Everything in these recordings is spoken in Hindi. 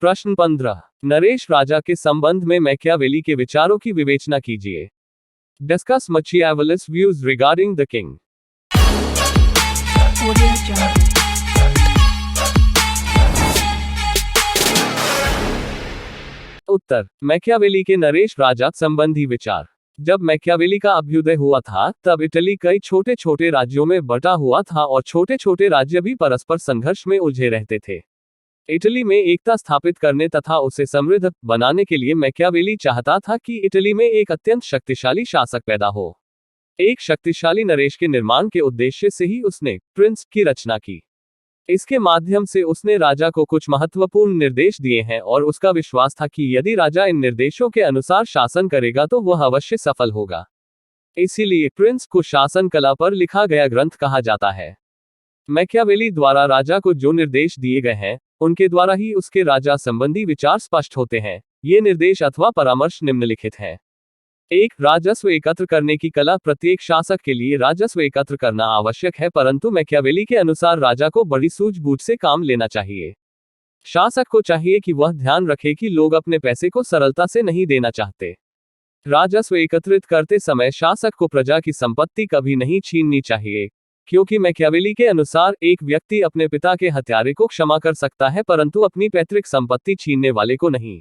प्रश्न 15। नरेश राजा के संबंध में मैकियावेली के विचारों की विवेचना कीजिए। Discuss Machiavelli's views regarding the king. उत्तर। मैकियावेली के नरेश राजा संबंधी विचार। जब मैकियावेली का अभ्युदय हुआ था तब इटली कई छोटे छोटे राज्यों में बटा हुआ था और छोटे छोटे राज्य भी परस्पर संघर्ष में उलझे रहते थे। इटली में एकता स्थापित करने तथा उसे समृद्ध बनाने के लिए मैकियावेली चाहता था कि इटली में एक अत्यंत शक्तिशाली शासक पैदा हो। एक शक्तिशाली नरेश के निर्माण के उद्देश्य से ही उसने प्रिंस की रचना की। इसके माध्यम से उसने राजा को कुछ महत्वपूर्ण निर्देश दिए हैं और उसका विश्वास था कि यदि राजा इन निर्देशों के अनुसार शासन करेगा तो वह अवश्य सफल होगा। इसीलिए प्रिंस को शासन कला पर लिखा गया ग्रंथ कहा जाता है। मैकियावेली द्वारा राजा को जो निर्देश दिए गए हैं उनके द्वारा ही उसके राजा संबंधी विचार स्पष्ट होते हैं। ये निर्देश अथवा परामर्श निम्नलिखित हैं। 1. राजस्व एकत्र करने की कला। प्रत्येक शासक के लिए राजस्व एकत्र करना आवश्यक है, परंतु मैकियावेली के अनुसार राजा को बड़ी सूझबूझ से काम लेना चाहिए। शासक को चाहिए कि वह ध्यान रखे कि लोग अपने पैसे को सरलता से नहीं देना चाहते। राजस्व एकत्रित करते समय शासक को प्रजा की संपत्ति कभी नहीं छीननी चाहिए, क्योंकि मैकियावेली के अनुसार एक व्यक्ति अपने पिता के हत्यारे को क्षमा कर सकता है परंतु अपनी पैतृक संपत्ति छीनने वाले को नहीं।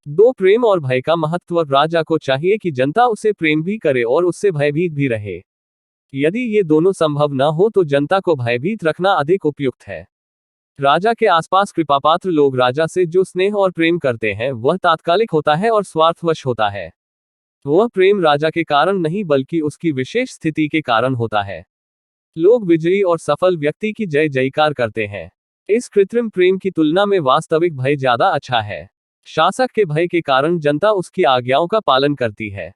2. प्रेम और भय का महत्व। राजा को चाहिए कि जनता उसे प्रेम भी करे और उससे भयभीत भी रहे। यदि ये दोनों संभव न हो तो जनता को भयभीत रखना अधिक उपयुक्त है। राजा के आसपास कृपापात्र लोग राजा से जो स्नेह और प्रेम करते हैं वह तात्कालिक होता है और स्वार्थवश होता है। वह प्रेम राजा के कारण नहीं बल्कि उसकी विशेष स्थिति के कारण होता है। लोग विजयी और सफल व्यक्ति की जय जयकार करते हैं। इस कृत्रिम प्रेम की तुलना में वास्तविक भय ज्यादा अच्छा है। शासक के भय के कारण जनता उसकी आज्ञाओं का पालन करती है।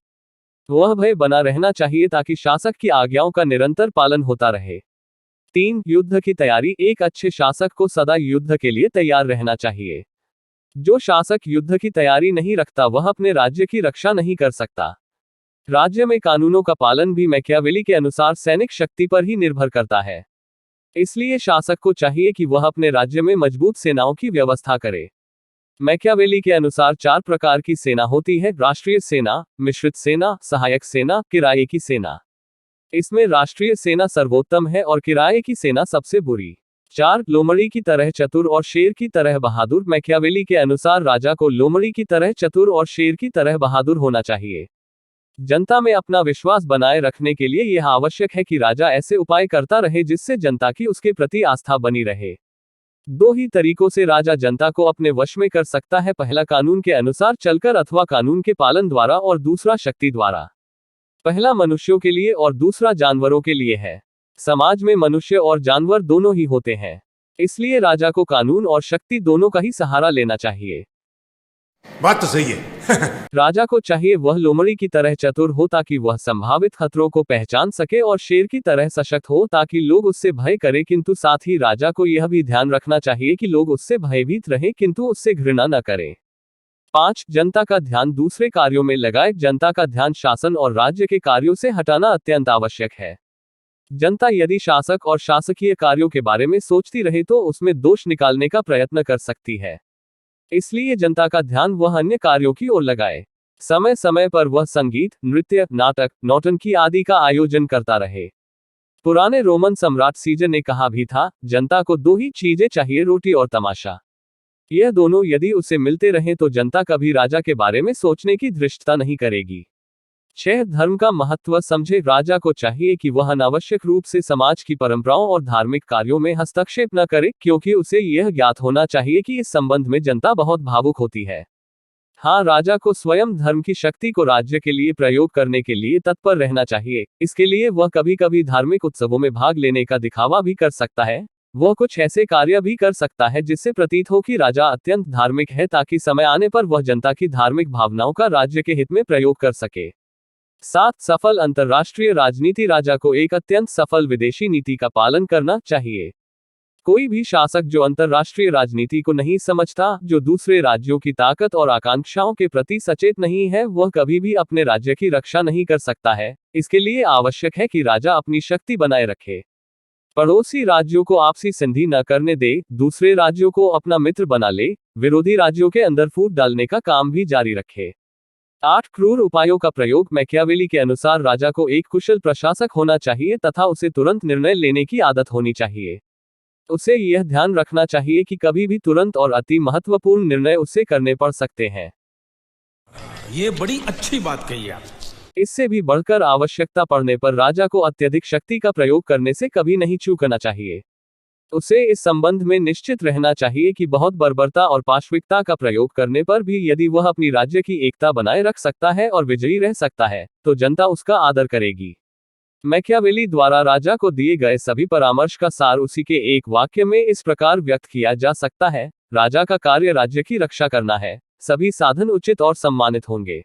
वह भय बना रहना चाहिए ताकि शासक की आज्ञाओं का निरंतर पालन होता रहे। 3. युद्ध की तैयारी। एक अच्छे शासक को सदा युद्ध के लिए तैयार रहना चाहिए। जो शासक युद्ध की तैयारी नहीं रखता वह अपने राज्य की रक्षा नहीं कर सकता। राज्य में कानूनों का पालन भी मैकियावेली के अनुसार सैनिक शक्ति पर ही निर्भर करता है। इसलिए शासक को चाहिए कि वह अपने राज्य में मजबूत सेनाओं की व्यवस्था करे। मैकियावेली के अनुसार 4 प्रकार की सेना होती है: राष्ट्रीय सेना, मिश्रित सेना, सहायक सेना, किराए की सेना। इसमें राष्ट्रीय सेना सर्वोत्तम है और किराए की सेना सबसे बुरी। 4. लोमड़ी की तरह चतुर और शेर की तरह बहादुर। मैकियावेली के अनुसार राजा को लोमड़ी की तरह चतुर और शेर की तरह बहादुर होना चाहिए। जनता में अपना विश्वास बनाए रखने के लिए यह आवश्यक है कि राजा ऐसे उपाय करता रहे जिससे जनता की उसके प्रति आस्था बनी रहे। 2 ही तरीकों से राजा जनता को अपने वश में कर सकता है। पहला कानून के अनुसार चलकर अथवा कानून के पालन द्वारा और दूसरा शक्ति द्वारा। पहला मनुष्यों के लिए और दूसरा जानवरों के लिए है। समाज में मनुष्य और जानवर दोनों ही होते हैं, इसलिए राजा को कानून और शक्ति दोनों का ही सहारा लेना चाहिए। बात तो सही है। राजा को चाहिए वह लोमड़ी की तरह चतुर हो ताकि वह संभावित खतरों को पहचान सके और शेर की तरह सशक्त हो ताकि लोग उससे भय करें, किंतु साथ ही राजा को यह भी ध्यान रखना चाहिए कि लोग उससे भयभीत रहें किंतु उससे घृणा न करें। 5. जनता का ध्यान दूसरे कार्यों में लगाए। जनता का ध्यान शासन और राज्य के कार्यों से हटाना अत्यंत आवश्यक है। जनता यदि शासक और शासकीय कार्यों के बारे में सोचती रहे तो उसमें दोष निकालने का प्रयत्न कर सकती है। इसलिए जनता का ध्यान वह अन्य कार्यों की ओर लगाए। समय समय पर वह संगीत, नृत्य, नाटक, नौटंकी आदि का आयोजन करता रहे। पुराने रोमन सम्राट सीजर ने कहा भी था, जनता को 2 ही चीजें चाहिए, रोटी और तमाशा। यह दोनों यदि उसे मिलते रहें तो जनता कभी राजा के बारे में सोचने की धृष्टता नहीं करेगी। 6. धर्म का महत्व समझे। राजा को चाहिए कि वह अनावश्यक रूप से समाज की परंपराओं और धार्मिक कार्यों में हस्तक्षेप न करे, क्योंकि उसे यह ज्ञात होना चाहिए कि इस संबंध में जनता बहुत भावुक होती है। हाँ, राजा को स्वयं धर्म की शक्ति को राज्य के लिए प्रयोग करने के लिए तत्पर रहना चाहिए। इसके लिए वह कभी कभी धार्मिक उत्सवों में भाग लेने का दिखावा भी कर सकता है। वह कुछ ऐसे कार्य भी कर सकता है जिससे प्रतीत हो कि राजा अत्यंत धार्मिक है, ताकि समय आने पर वह जनता की धार्मिक भावनाओं का राज्य के हित में प्रयोग कर सके। 7. सफल अंतर्राष्ट्रीय राजनीति। राजा को एक अत्यंत सफल विदेशी नीति का पालन करना चाहिए। कोई भी शासक जो अंतर्राष्ट्रीय राजनीति को नहीं समझता, जो दूसरे राज्यों की ताकत और आकांक्षाओं के प्रति सचेत नहीं है, वह कभी भी अपने राज्य की रक्षा नहीं कर सकता है। इसके लिए आवश्यक है कि राजा अपनी शक्ति बनाए रखे। पड़ोसी राज्यों को आपसी संधि न करने दे, दूसरे राज्यों को अपना मित्र बना ले, विरोधी राज्यों के अंदर फूट डालने का काम भी जारी रखे। 8 क्रूर उपायों का प्रयोग। मैकियावेली के अनुसार राजा को एक कुशल प्रशासक होना चाहिए तथा उसे तुरंत निर्णय लेने की आदत होनी चाहिए। उसे यह ध्यान रखना चाहिए कि कभी भी तुरंत और अति महत्वपूर्ण निर्णय उससे करने पड़ सकते हैं। ये बड़ी अच्छी बात कही आप। इससे भी बढ़कर आवश्यकता पड़ने पर राजा को अत्यधिक शक्ति का प्रयोग करने से कभी नहीं चूकना चाहिए। उसे इस संबंध में निश्चित रहना चाहिए कि बहुत बर्बरता और पाशविकता का प्रयोग करने पर भी यदि वह अपनी राज्य की एकता बनाए रख सकता है और विजयी रह सकता है, तो जनता उसका आदर करेगी। मैकियावेली द्वारा राजा को दिए गए सभी परामर्श का सार उसी के एक वाक्य में इस प्रकार व्यक्त किया जा सकता है: राजा का कार्य राज्य की रक्षा करना है, सभी साधन उचित और सम्मानित होंगे।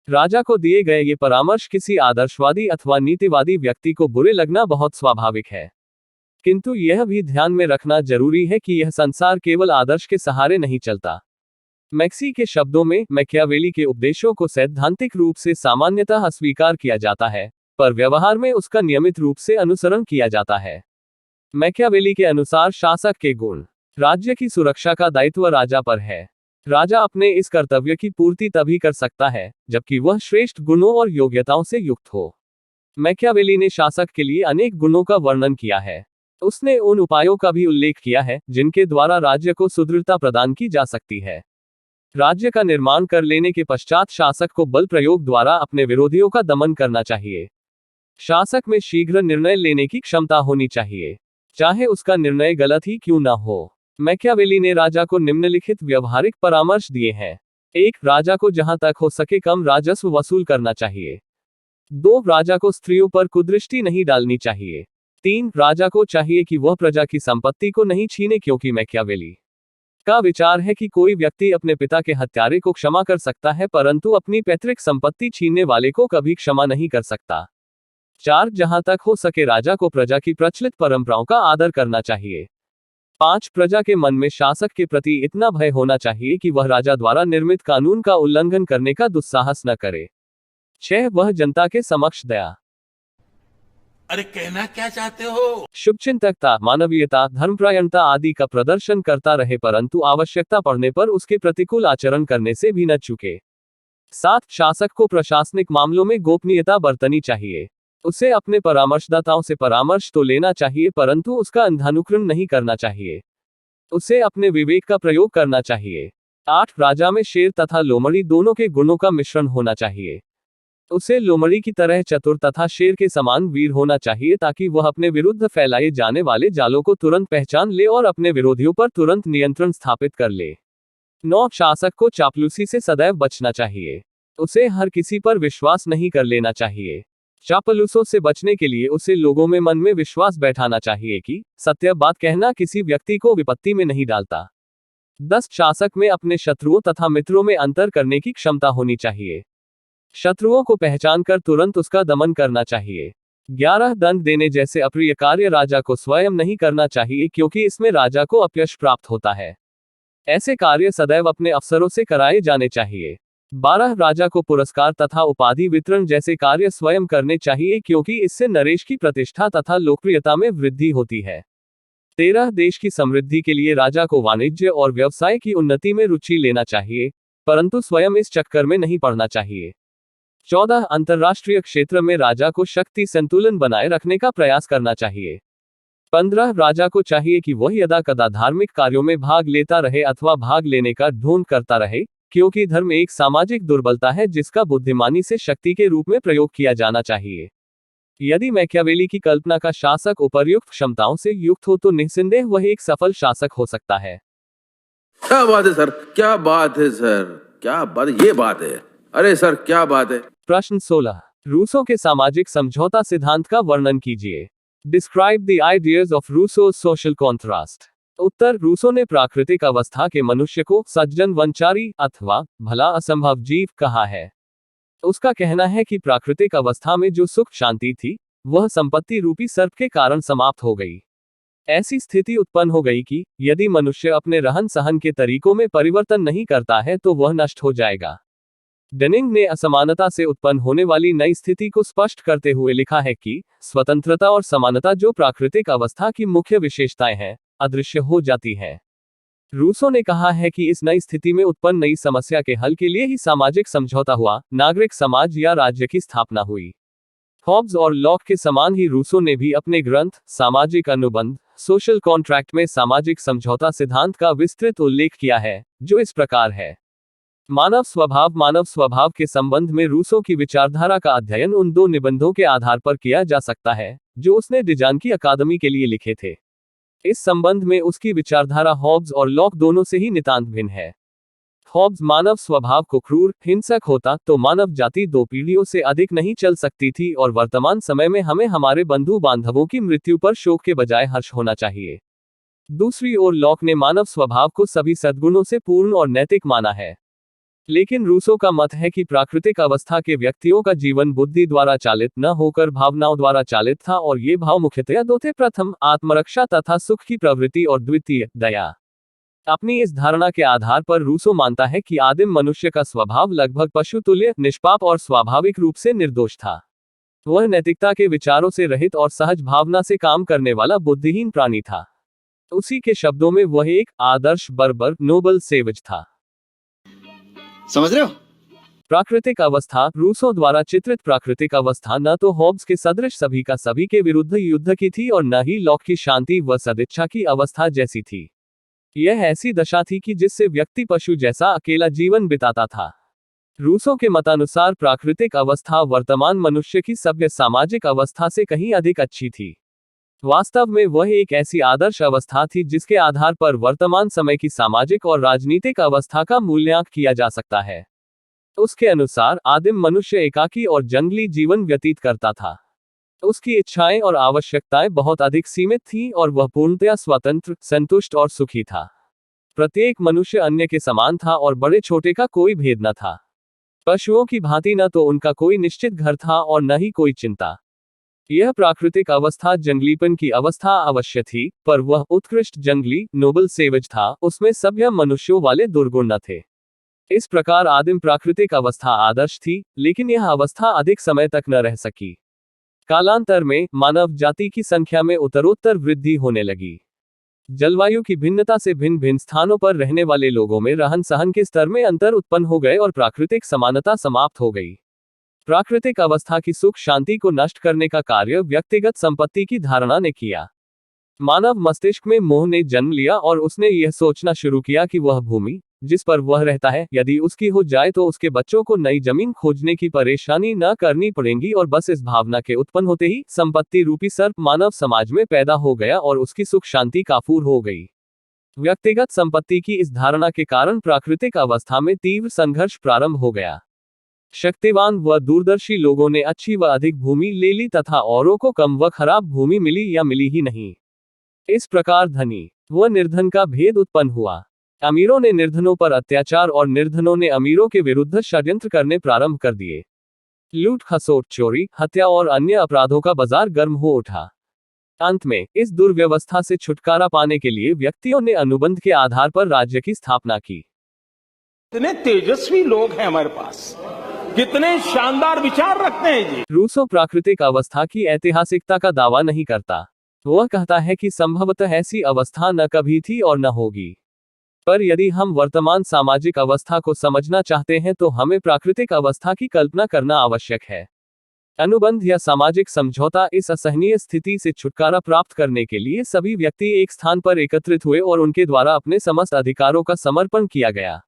राजा को दिए गए ये परामर्श किसी आदर्शवादी अथवा नीतिवादी व्यक्ति को बुरे लगना बहुत स्वाभाविक है, किंतु यह भी ध्यान में रखना जरूरी है कि यह संसार केवल आदर्श के सहारे नहीं चलता। मैक्सी के शब्दों में, मैकियावेली के उपदेशों को सैद्धांतिक रूप से सामान्यतः अस्वीकार किया जाता है, पर व्यवहार में उसका नियमित रूप से अनुसरण किया जाता है। मैकियावेली के अनुसार शासक के गुण। राज्य की सुरक्षा का दायित्व राजा पर है। राजा अपने इस कर्तव्य की पूर्ति तभी कर सकता है जबकि वह श्रेष्ठ गुणों और योग्यताओं से युक्त हो। मैकियावेली ने शासक के लिए अनेक गुणों का वर्णन किया है। उसने उन उपायों का भी उल्लेख किया है जिनके द्वारा राज्य को सुदृढ़ता प्रदान की जा सकती है। राज्य का निर्माण कर लेने के पश्चात शासक को बल प्रयोग द्वारा अपने विरोधियों का दमन करना चाहिए। शासक में शीघ्र निर्णय लेने की क्षमता होनी चाहिए, चाहे उसका निर्णय गलत ही क्यों न हो। मैकियावेली ने राजा को निम्नलिखित व्यवहारिक परामर्श दिए हैं। 1. राजा को जहां तक हो सके कम राजस्व वसूल करना चाहिए। 2. राजा को स्त्रियों पर कुदृष्टि नहीं डालनी चाहिए। 3. राजा को चाहिए कि वह प्रजा की संपत्ति को नहीं छीने, क्योंकि मैकियावेली का विचार है कि कोई व्यक्ति अपने पिता के हत्यारे को क्षमा कर सकता है परंतु अपनी पैतृक संपत्ति छीनने वाले को कभी क्षमा नहीं कर सकता। 4. जहां तक हो सके राजा को प्रजा की प्रचलित परंपराओं का आदर करना चाहिए। 5. प्रजा के मन में शासक के प्रति इतना भय होना चाहिए कि वह राजा द्वारा निर्मित कानून का उल्लंघन करने का दुस्साहस न करे। 6. वह जनता के समक्ष दया, अरे कहना क्या चाहते हो? शुभचिंतकता, मानवीयता, धर्मपरायणता आदि का प्रदर्शन करता रहे परंतु आवश्यकता पड़ने पर उसके प्रतिकूल आचरण करने से भी न चूके। 7. शासक को प्रशासनिक मामलों में गोपनीयता बरतनी चाहिए। उसे अपने परामर्शदाताओं से परामर्श तो लेना चाहिए परंतु उसका अंधानुकरण नहीं करना चाहिए। उसे अपने विवेक का प्रयोग करना चाहिए। 8. राजा में शेर तथा लोमड़ी दोनों के गुणों का मिश्रण होना चाहिए। उसे लोमड़ी की तरह चतुर तथा शेर के समान वीर होना चाहिए ताकि वह अपने विरुद्ध फैलाए जाने वाले जालों को तुरंत पहचान ले और अपने विरोधियों पर तुरंत नियंत्रण स्थापित कर ले। 9. शासक को चापलूसी से सदैव बचना चाहिए। उसे हर किसी पर विश्वास नहीं कर लेना चाहिए। चापलूसों से बचने के लिए उसे लोगों में मन में विश्वास बैठाना चाहिए कि सत्य बात कहना किसी व्यक्ति को विपत्ति में नहीं डालता। 10. शासक में अपने शत्रुओं तथा मित्रों में अंतर करने की क्षमता होनी चाहिए। शत्रुओं को पहचान कर तुरंत उसका दमन करना चाहिए। 11. दंड देने जैसे अप्रिय कार्य राजा को स्वयं नहीं करना चाहिए क्योंकि इसमें राजा को अपयश प्राप्त होता है। ऐसे कार्य सदैव अपने अफसरों से कराए जाने चाहिए। 12. राजा को पुरस्कार तथा उपाधि वितरण जैसे कार्य स्वयं करने चाहिए क्योंकि इससे नरेश की प्रतिष्ठा तथा लोकप्रियता में वृद्धि होती है। 13. देश की समृद्धि के लिए राजा को वाणिज्य और व्यवसाय की उन्नति में रुचि लेना चाहिए परंतु स्वयं इस चक्कर में नहीं पड़ना चाहिए। 14. अंतर्राष्ट्रीय क्षेत्र में राजा को शक्ति संतुलन बनाए रखने का प्रयास करना चाहिए। 15. राजा को चाहिए कि वह यदा कदा धार्मिक कार्यों में भाग लेता रहे अथवा भाग लेने का ढोंग करता रहे क्योंकि धर्म एक सामाजिक दुर्बलता है जिसका बुद्धिमानी से शक्ति के रूप में प्रयोग किया जाना चाहिए। यदि मैकियावेली की कल्पना का शासक उपर्युक्त क्षमताओं से युक्त हो तो निस्संदेह वह एक सफल शासक हो सकता है। क्या बात है सर, क्या बात है सर, क्या बात, ये बात है, अरे सर क्या बात है। प्रश्न 16. रूसो के सामाजिक समझौता सिद्धांत का वर्णन कीजिए। Describe the ideas of Rousseau's social contrast. उत्तर. रूसो ने प्राकृतिक अवस्था के मनुष्य को सज्जन वंचारी अथवा भला असंभव जीव कहा है। उसका कहना है कि प्राकृतिक अवस्था में जो सुख शांति थी वह संपत्ति रूपी सर्प के कारण समाप्त हो गई। ऐसी स्थिति उत्पन्न हो गई कि यदि मनुष्य अपने रहन सहन के तरीकों में परिवर्तन नहीं करता है तो वह नष्ट हो जाएगा। डेनिंग ने असमानता से उत्पन्न होने वाली नई स्थिति को स्पष्ट करते हुए लिखा है कि स्वतंत्रता और समानता जो प्राकृतिक अवस्था की मुख्य विशेषताएं हैं, अदृश्य हो जाती हैं। रूसो ने कहा है कि इस नई स्थिति में उत्पन्न नई समस्या के हल के लिए ही सामाजिक समझौता हुआ, नागरिक समाज या राज्य की स्थापना हुई। हॉब्स और लॉक के समान ही रूसो ने भी अपने ग्रंथ सामाजिक अनुबंध सोशल कॉन्ट्रैक्ट में सामाजिक समझौता सिद्धांत का विस्तृत उल्लेख किया है, जो इस प्रकार है। मानव स्वभाव के संबंध में रूसो की विचारधारा का अध्ययन उन 2 निबंधों के आधार पर किया जा सकता है जो उसने डिजाइन की अकादमी के लिए लिखे थे। इस संबंध में उसकी विचारधारा हॉब्स और लॉक दोनों से ही नितांत भिन्न है। हॉब्स मानव स्वभाव को क्रूर, हिंसक होता तो मानव जाति 2 पीढ़ियों से अधिक नहीं चल सकती थी और वर्तमान समय में हमें हमारे बंधु बांधवों की मृत्यु पर शोक के बजाय हर्ष होना चाहिए। दूसरी ओर लॉक ने मानव स्वभाव को सभी सद्गुणों से पूर्ण और नैतिक माना है। लेकिन रूसो का मत है कि प्राकृतिक अवस्था के व्यक्तियों का जीवन बुद्धि द्वारा चालित न होकर भावनाओं द्वारा चालित था और ये भाव मुख्यतया 2 थे। प्रथम, आत्मरक्षा तथा सुख की प्रवृत्ति और द्वितीय, दया। अपनी इस धारणा के आधार पर रूसो मानता है कि आदिम मनुष्य का स्वभाव लगभग पशु तुल्य, निष्पाप और स्वाभाविक रूप से निर्दोष था। वह नैतिकता के विचारों से रहित और सहज भावना से काम करने वाला बुद्धिहीन प्राणी था। उसी के शब्दों में वह एक आदर्श बर्बर, नोबल सेवज था। समझ रहे हो? प्राकृतिक अवस्था, रूसो द्वारा चित्रित प्राकृतिक अवस्था न तो हॉब्स के सदृश सभी का सभी के विरुद्ध युद्ध की थी और न ही लॉक की शांति व सदिच्छा की अवस्था जैसी थी। यह ऐसी दशा थी कि जिससे व्यक्ति पशु जैसा अकेला जीवन बिताता था। रूसो के मतानुसार प्राकृतिक अवस्था वर्तमान मनुष्य की सभ्य सामाजिक अवस्था से कहीं अधिक अच्छी थी। वास्तव में वह एक ऐसी आदर्श अवस्था थी जिसके आधार पर वर्तमान समय की सामाजिक और राजनीतिक अवस्था का मूल्यांकन किया जा सकता है। उसके अनुसार आदिम मनुष्य एकाकी और जंगली जीवन व्यतीत करता था। उसकी इच्छाएं और आवश्यकताएं बहुत अधिक सीमित थीं और वह पूर्णतया स्वतंत्र, संतुष्ट और सुखी था। प्रत्येक मनुष्य अन्य के समान था और बड़े छोटे का कोई भेद न था। पशुओं की भांति न तो उनका कोई निश्चित घर था और न ही कोई चिंता। यह प्राकृतिक अवस्था जंगलीपन की अवस्था अवश्य थी, पर वह उत्कृष्ट जंगली, नोबल सेवज था। उसमें सभ्य मनुष्यों वाले दुर्गुण न थे। इस प्रकार आदिम प्राकृतिक अवस्था आदर्श थी, लेकिन यह अवस्था अधिक समय तक न रह सकी। कालांतर में मानव जाति की संख्या में उत्तरोत्तर वृद्धि होने लगी। जलवायु की भिन्नता से भिन्न भिन्न स्थानों पर रहने वाले लोगों में रहन सहन के स्तर में अंतर उत्पन्न हो गए और प्राकृतिक समानता समाप्त हो गई। प्राकृतिक अवस्था की सुख शांति को नष्ट करने का कार्य व्यक्तिगत संपत्ति की धारणा ने किया। मानव मस्तिष्क में मोह ने जन्म लिया और उसने यह सोचना शुरू किया कि वह भूमि जिस पर वह रहता है यदि उसकी हो जाए तो उसके बच्चों को नई जमीन खोजने की परेशानी न करनी पड़ेगी, और बस इस भावना के उत्पन्न होते ही संपत्ति रूपी सर्प मानव समाज में पैदा हो गया और उसकी सुख शांति काफूर हो गई। व्यक्तिगत संपत्ति की इस धारणा के कारण प्राकृतिक अवस्था में तीव्र संघर्ष प्रारंभ हो गया। शक्तिवान व दूरदर्शी लोगों ने अच्छी व अधिक भूमि ले ली तथा औरों को कम व खराब भूमि मिली या मिली ही नहीं। इस प्रकार धनी व निर्धन का भेद उत्पन्न हुआ। अमीरों ने निर्धनों पर अत्याचार और निर्धनों ने अमीरों के विरुद्ध षड्यंत्र करने प्रारंभ कर दिए। लूट खसोट, चोरी, हत्या और अन्य अपराधों का बाजार गर्म हो उठा। अंत में इस दुर्व्यवस्था से छुटकारा पाने के लिए व्यक्तियों ने अनुबंध के आधार पर राज्य की स्थापना की। कितने तेजस्वी लोग हैं हमारे पास, कितने शानदार विचार रखते हैं जी। रूसो प्राकृतिक अवस्था की ऐतिहासिकता का दावा नहीं करता। वह कहता है कि संभवतः ऐसी अवस्था न कभी थी और न होगी। पर यदि हम वर्तमान सामाजिक अवस्था को समझना चाहते हैं तो हमें प्राकृतिक अवस्था की कल्पना करना आवश्यक है। अनुबंध या सामाजिक समझौता इस असहनीय स्थिति से छुटकारा प्राप्त करने के लिए सभी व्यक्ति एक स्थान पर एकत्रित हुए और उनके द्वारा अपने समस्त अधिकारों का समर्पण किया गया।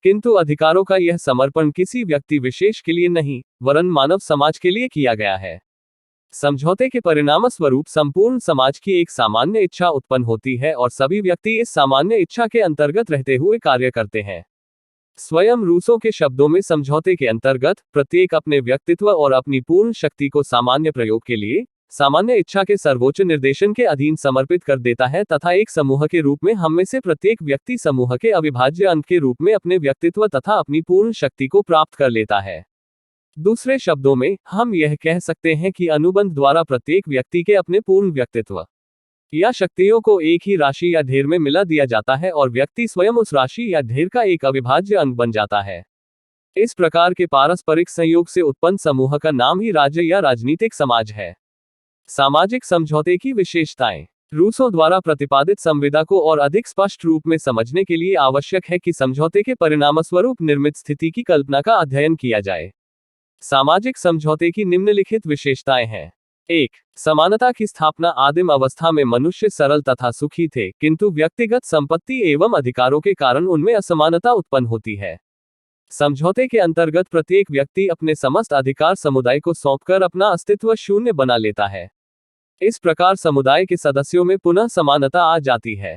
किंतु अधिकारों का यह समर्पण किसी व्यक्ति विशेष के लिए नहीं, वरन मानव समाज के लिए किया गया है। समझौते के परिणामस्वरूप संपूर्ण समाज की एक सामान्य इच्छा उत्पन्न होती है और सभी व्यक्ति इस सामान्य इच्छा के अंतर्गत रहते हुए कार्य करते हैं। स्वयं रूसो के शब्दों में समझौते के अंतर्गत प्रत्येक अपने व्यक्तित्व और अपनी पूर्ण शक्ति को सामान्य प्रयोग के लिए सामान्य इच्छा के सर्वोच्च निर्देशन के अधीन समर्पित कर देता है तथा एक समूह के रूप में हम में से प्रत्येक व्यक्ति समूह के अविभाज्य अंग के रूप में अपने व्यक्तित्व तथा अपनी पूर्ण शक्ति को प्राप्त कर लेता है। दूसरे शब्दों में हम यह कह सकते हैं कि अनुबंध द्वारा प्रत्येक व्यक्ति के अपने पूर्ण व्यक्तित्व या शक्तियों को एक ही राशि या ढेर में मिला दिया जाता है और व्यक्ति स्वयं उस राशि या ढेर का एक अविभाज्य अंग बन जाता है। इस प्रकार के पारस्परिक संयोग से उत्पन्न समूह का नाम ही राज्य या राजनीतिक समाज है। सामाजिक समझौते की विशेषताएं। रूसो द्वारा प्रतिपादित संविदा को और अधिक स्पष्ट रूप में समझने के लिए आवश्यक है कि समझौते के परिणामस्वरूप निर्मित स्थिति की कल्पना का अध्ययन किया जाए। सामाजिक समझौते की निम्नलिखित विशेषताएं हैं। 1. समानता की स्थापना। आदिम अवस्था में मनुष्य सरल तथा सुखी थे, किंतु व्यक्तिगत संपत्ति एवं अधिकारों के कारण उनमें असमानता उत्पन्न होती है। समझौते के अंतर्गत प्रत्येक व्यक्ति अपने समस्त अधिकार समुदाय को सौंपकर अपना अस्तित्व शून्य बना लेता है। इस प्रकार समुदाय के सदस्यों में पुनः समानता आ जाती है।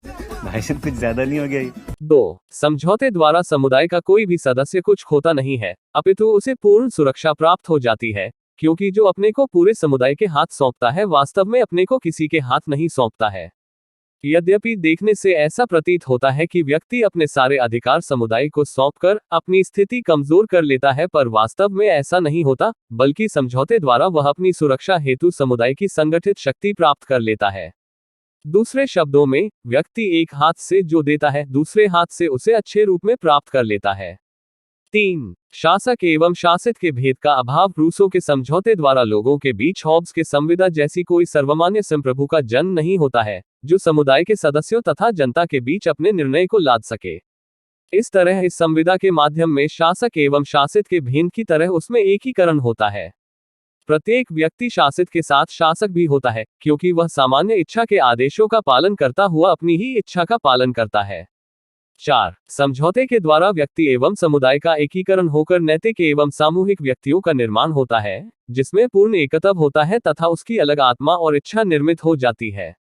भाई साहब कुछ ज्यादा नहीं हो गया ये? 2. समझौते द्वारा समुदाय का कोई भी सदस्य कुछ खोता नहीं है, अपितु उसे पूर्ण सुरक्षा प्राप्त हो जाती है, क्योंकि जो अपने को पूरे समुदाय के हाथ सौंपता है वास्तव में अपने को किसी के हाथ नहीं सौंपता है। यद्यपि देखने से ऐसा प्रतीत होता है कि व्यक्ति अपने सारे अधिकार समुदाय को सौंपकर अपनी स्थिति कमजोर कर लेता है, पर वास्तव में ऐसा नहीं होता, बल्कि समझौते द्वारा वह अपनी सुरक्षा हेतु समुदाय की संगठित शक्ति प्राप्त कर लेता है। दूसरे शब्दों में, व्यक्ति एक हाथ से जो देता है दूसरे हाथ से उसे अच्छे रूप में प्राप्त कर लेता है। 3. शासक एवं शासित के भेद का अभाव। रूसो के समझौते द्वारा लोगों के बीच हॉब्स के संविदा जैसी कोई सर्वमान्य संप्रभु का जन्म नहीं होता है, जो समुदाय के सदस्यों तथा जनता के बीच अपने निर्णय को लाद सके। इस तरह इस संविदा के माध्यम में शासक एवं शासित के भेद की तरह उसमें एकीकरण होता है। प्रत्येक व्यक्ति शासित के साथ शासक भी होता है, क्योंकि वह सामान्य इच्छा के आदेशों का पालन करता हुआ अपनी ही इच्छा का पालन करता है। 4. समझौते के द्वारा व्यक्ति एवं समुदाय का एकीकरण होकर नैतिक एवं सामूहिक व्यक्तियों का निर्माण होता है, जिसमें पूर्ण एकत्व होता है तथा उसकी अलग आत्मा और इच्छा निर्मित हो जाती है।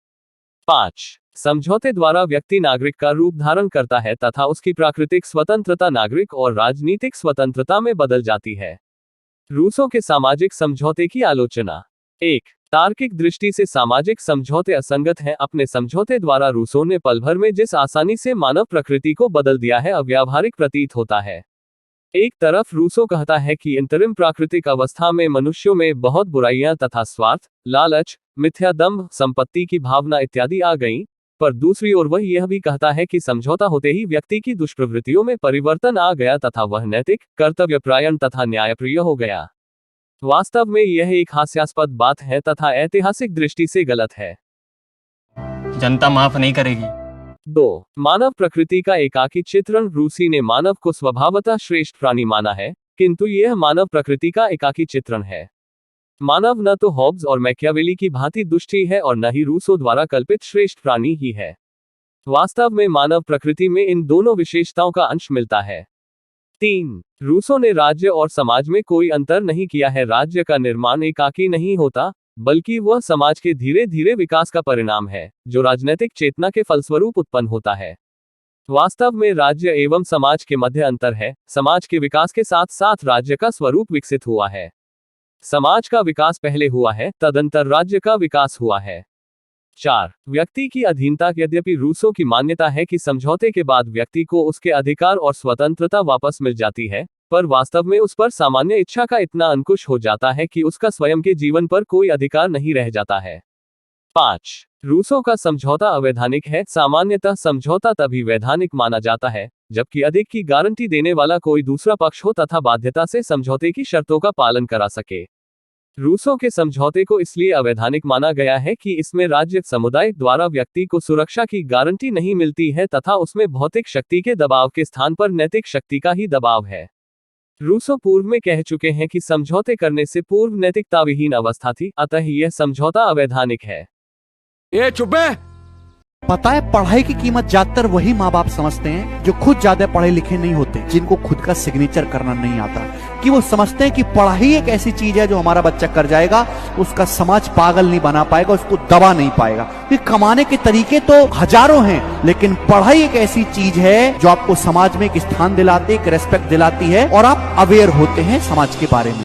5. समझौते द्वारा व्यक्ति नागरिक का रूप धारण करता है तथा उसकी प्राकृतिक स्वतंत्रता नागरिक और राजनीतिक स्वतंत्रता में बदल जाती है। रूसो के सामाजिक समझौते की आलोचना। 1. तार्किक दृष्टि से सामाजिक समझौते असंगत हैं। अपने समझौते द्वारा रूसो ने पल भर में जिस आसानी से मानव प्रकृति को बदल दिया है अव्यावहारिक प्रतीत होता है। एक तरफ रूसो कहता है कि अंतरिम प्राकृतिक अवस्था में मनुष्यों में बहुत बुराइयां तथा स्वार्थ, लालच, मिथ्या दंभ, संपत्ति की भावना इत्यादि आ गईं, पर दूसरी ओर वह यह भी कहता है कि समझौता होते ही व्यक्ति की दुष्प्रवृत्तियों में परिवर्तन आ गया तथा वह नैतिक, कर्तव्यपरायण तथा न्यायप्रिय हो गया। वास्तव में यह एक हास्यास्पद बात है तथा ऐतिहासिक दृष्टि से गलत है। जनता माफ नहीं करेगी। 2. मानव प्रकृति का एकाकी चित्रण। रूसी ने मानव को स्वभावतः श्रेष्ठ प्राणी माना है, किंतु यह मानव प्रकृति का एकाकी चित्रण है। मानव न तो हॉब्स और मैकियावेली की भांति दुष्ट ही है और न ही रूसो द्वारा कल्पित श्रेष्ठ प्राणी ही है। वास्तव में मानव प्रकृति में इन दोनों विशेषताओं का अंश मिलता है। 3. रूसो ने राज्य और समाज में कोई अंतर नहीं किया है। राज्य का निर्माण एकाकी नहीं होता, बल्कि वह समाज के धीरे धीरे विकास का परिणाम है, जो राजनीतिक चेतना के फलस्वरूप उत्पन्न होता है। वास्तव में राज्य एवं समाज के मध्य अंतर है। समाज के विकास के साथ साथ राज्य का स्वरूप विकसित हुआ है। समाज का विकास पहले हुआ है, तदंतर राज्य का विकास हुआ है। 4. व्यक्ति की अधीनता। यद्यपि रूसो की मान्यता है कि समझौते के बाद व्यक्ति को उसके अधिकार और स्वतंत्रता वापस मिल जाती है, पर वास्तव में उस पर सामान्य इच्छा का इतना अंकुश हो जाता है कि उसका स्वयं के जीवन पर कोई अधिकार नहीं रह जाता है। 5. रूसो का समझौता अवैधानिक है। सामान्यतः समझौता तभी वैधानिक माना जाता है जबकि अधिक की गारंटी देने वाला कोई दूसरा पक्ष हो तथा बाध्यता से समझौते की शर्तों का पालन करा सके। रूसो के समझौते को इसलिए अवैधानिक माना गया है कि इसमें राज्य समुदाय द्वारा व्यक्ति को सुरक्षा की गारंटी नहीं मिलती है तथा उसमें भौतिक शक्ति के दबाव के स्थान पर नैतिक शक्ति का ही दबाव है। रूसो पूर्व में कह चुके हैं कि समझौते करने से पूर्व नैतिकता विहीन अवस्था थी, अतः यह समझौता अवैधानिक है। ये चुप है। पता है, पढ़ाई की कीमत ज्यादातर वही माँ बाप समझते हैं जो खुद ज्यादा पढ़े लिखे नहीं होते, जिनको खुद का सिग्नेचर करना नहीं आता, कि वो समझते हैं कि पढ़ाई एक ऐसी चीज है जो हमारा बच्चा कर जाएगा, उसका समाज पागल नहीं बना पाएगा, उसको दबा नहीं पाएगा। फिर कमाने के तरीके तो हजारों हैं, लेकिन पढ़ाई एक ऐसी चीज है जो आपको समाज में एक स्थान दिलाती है, एक रेस्पेक्ट दिलाती है और आप अवेयर होते हैं समाज के बारे में।